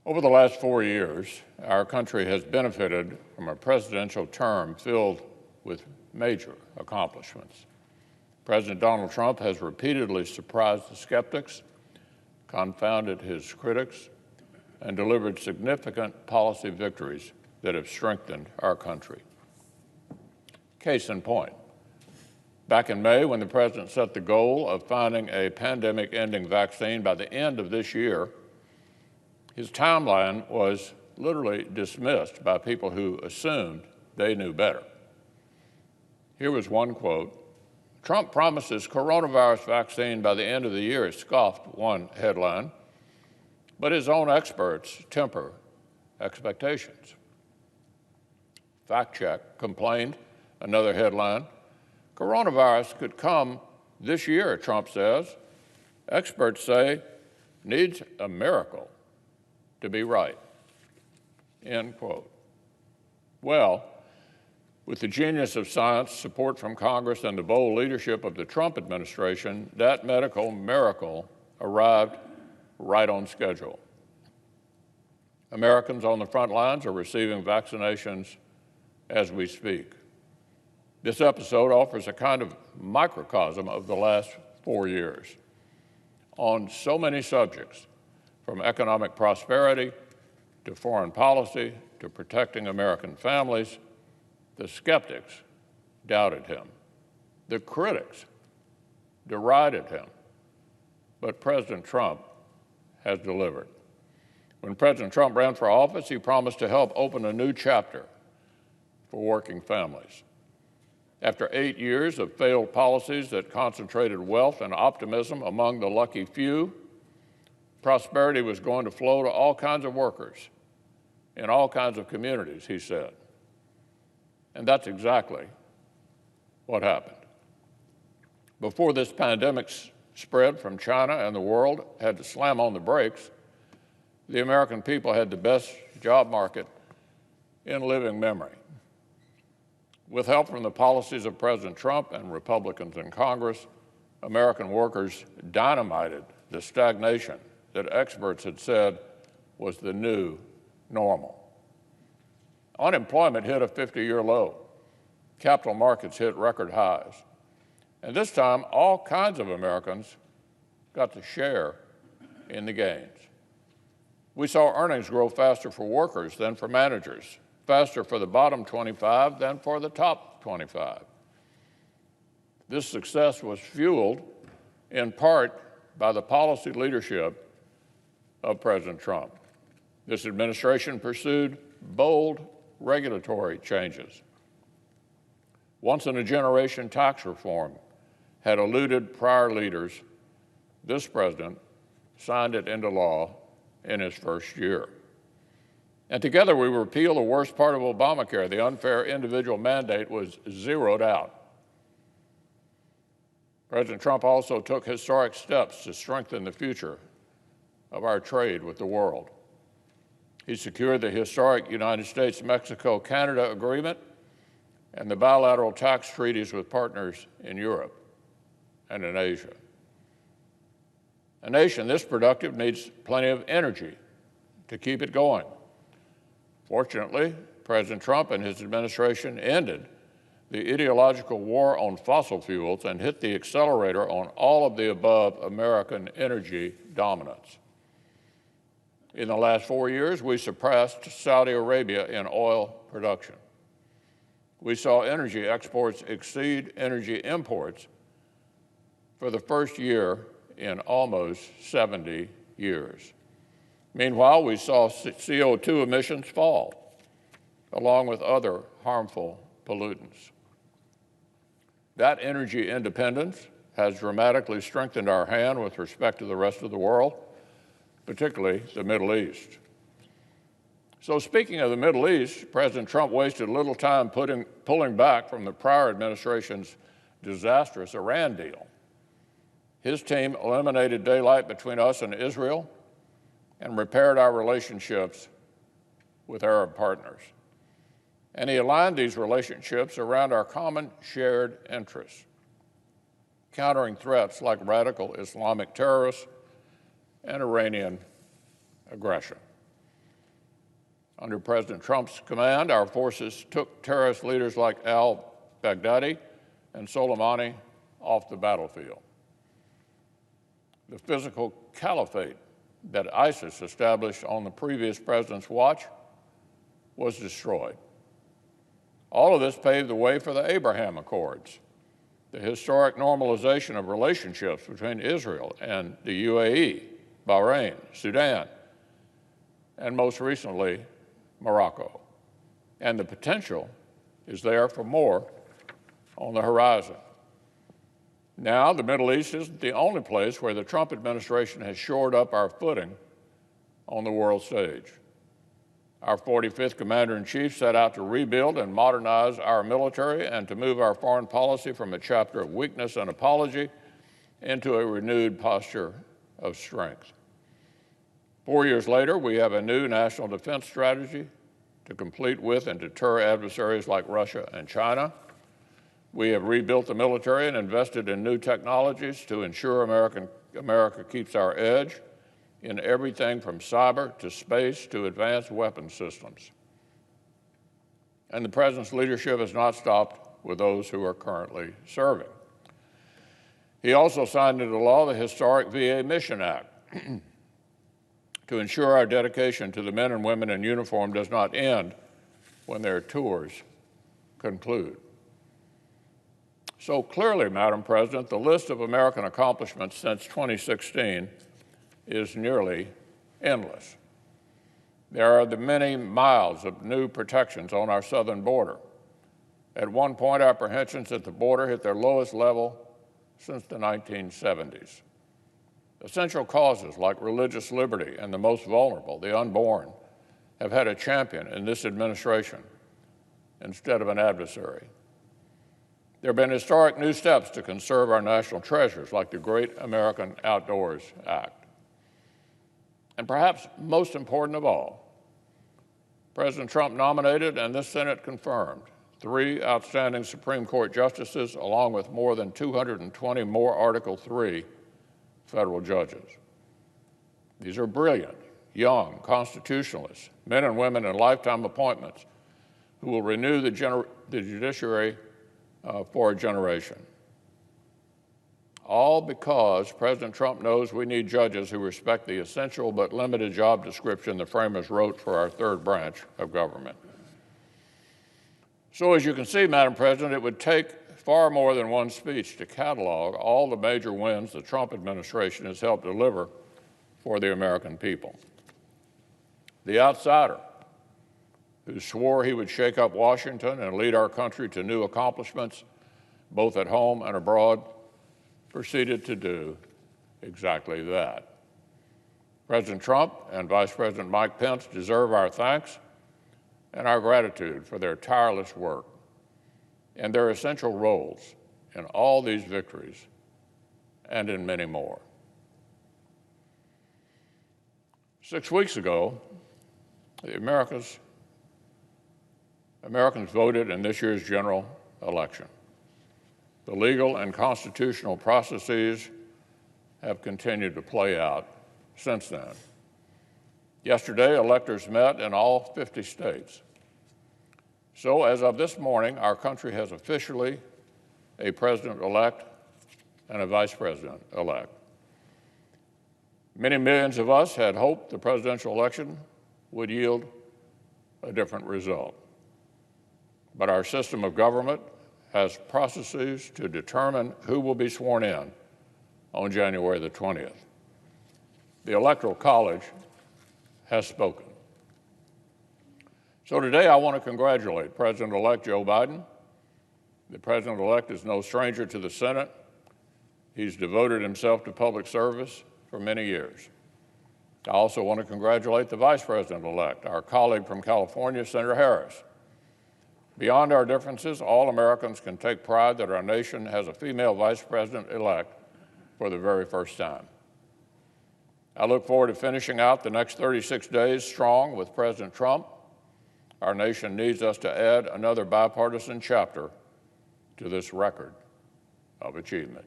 Over the last 4 years, our country has benefited from a presidential term filled with major accomplishments. President Donald Trump has repeatedly surprised the skeptics, confounded his critics, and delivered significant policy victories that have strengthened our country. Case in point, back in May, when the president set the goal of finding a pandemic-ending vaccine by the end of this year, his timeline was literally dismissed by people who assumed they knew better. Here was one quote: "Trump promises coronavirus vaccine by the end of the year," scoffed one headline, but his own experts temper expectations. Fact check complained, another headline: "Coronavirus could come this year," Trump says. "Experts say needs a miracle to be right," end quote. Well, with the genius of science, support from Congress, and the bold leadership of the Trump administration, that medical miracle arrived right on schedule. Americans on the front lines are receiving vaccinations as we speak. This episode offers a kind of microcosm of the last 4 years. On so many subjects, from economic prosperity to foreign policy to protecting American families, the skeptics doubted him. The critics derided him. But President Trump has delivered. When President Trump ran for office, he promised to help open a new chapter for working families. After 8 years of failed policies that concentrated wealth and optimism among the lucky few, prosperity was going to flow to all kinds of workers in all kinds of communities, he said. And that's exactly what happened. Before this pandemic spread from China and the world had to slam on the brakes, the American people had the best job market in living memory. With help from the policies of President Trump and Republicans in Congress, American workers dynamited the stagnation that experts had said was the new normal. Unemployment hit a 50-year low. Capital markets hit record highs. And this time, all kinds of Americans got to share in the gains. We saw earnings grow faster for workers than for managers, faster for the bottom 25 than for the top 25. This success was fueled in part by the policy leadership of President Trump. This administration pursued bold regulatory changes. Once-in-a-generation tax reform had eluded prior leaders. This president signed it into law in his first year. And together we repealed the worst part of Obamacare. The unfair individual mandate was zeroed out. President Trump also took historic steps to strengthen the future of our trade with the world. He secured the historic United States-Mexico-Canada agreement and the bilateral tax treaties with partners in Europe and in Asia. A nation this productive needs plenty of energy to keep it going. Fortunately, President Trump and his administration ended the ideological war on fossil fuels and hit the accelerator on all of the above American energy dominance. In the last 4 years, we surpassed Saudi Arabia in oil production. We saw energy exports exceed energy imports for the first year in almost 70 years. Meanwhile, we saw CO2 emissions fall, along with other harmful pollutants. That energy independence has dramatically strengthened our hand with respect to the rest of the world, particularly the Middle East. So speaking of the Middle East, President Trump wasted little time pulling back from the prior administration's disastrous Iran deal. His team eliminated daylight between us and Israel and repaired our relationships with Arab partners. And he aligned these relationships around our common shared interests, countering threats like radical Islamic terrorists and Iranian aggression. Under President Trump's command, our forces took terrorist leaders like al-Baghdadi and Soleimani off the battlefield. The physical caliphate that ISIS established on the previous president's watch was destroyed. All of this paved the way for the Abraham Accords, the historic normalization of relationships between Israel and the UAE, Bahrain, Sudan, and most recently, Morocco. And the potential is there for more on the horizon. Now, the Middle East isn't the only place where the Trump administration has shored up our footing on the world stage. Our 45th Commander-in-Chief set out to rebuild and modernize our military and to move our foreign policy from a chapter of weakness and apology into a renewed posture of strength. 4 years later, we have a new national defense strategy to compete with and deter adversaries like Russia and China. We have rebuilt the military and invested in new technologies to ensure America keeps our edge in everything from cyber to space to advanced weapon systems. And the President's leadership has not stopped with those who are currently serving. He also signed into law the historic VA Mission Act to ensure our dedication to the men and women in uniform does not end when their tours conclude. So clearly, Madam President, the list of American accomplishments since 2016 is nearly endless. There are the many miles of new protections on our southern border. At one point, apprehensions at the border hit their lowest level since the 1970s. Essential causes like religious liberty and the most vulnerable, the unborn, have had a champion in this administration instead of an adversary. There have been historic new steps to conserve our national treasures, like the Great American Outdoors Act. And perhaps most important of all, President Trump nominated and this Senate confirmed 3 outstanding Supreme Court justices, along with more than 220 more Article III federal judges. These are brilliant, young constitutionalists, men and women in lifetime appointments who will renew the judiciary for a generation. All because President Trump knows we need judges who respect the essential but limited job description the framers wrote for our third branch of government. So as you can see, Madam President, it would take far more than one speech to catalog all the major wins the Trump administration has helped deliver for the American people. The outsider who swore he would shake up Washington and lead our country to new accomplishments, both at home and abroad, proceeded to do exactly that. President Trump and Vice President Mike Pence deserve our thanks and our gratitude for their tireless work and their essential roles in all these victories and in many more. 6 weeks ago, Americans voted in this year's general election. The legal and constitutional processes have continued to play out since then. Yesterday, electors met in all 50 states. So as of this morning, our country has officially a president-elect and a vice president-elect. Many millions of us had hoped the presidential election would yield a different result. But our system of government has processes to determine who will be sworn in on January the 20th. The Electoral College has spoken. So today I want to congratulate President-elect Joe Biden. The President-elect is no stranger to the Senate. He's devoted himself to public service for many years. I also want to congratulate the Vice President-elect, our colleague from California, Senator Harris. Beyond our differences, all Americans can take pride that our nation has a female Vice President-elect for the very first time. I look forward to finishing out the next 36 days strong with President Trump. Our nation needs us to add another bipartisan chapter to this record of achievement.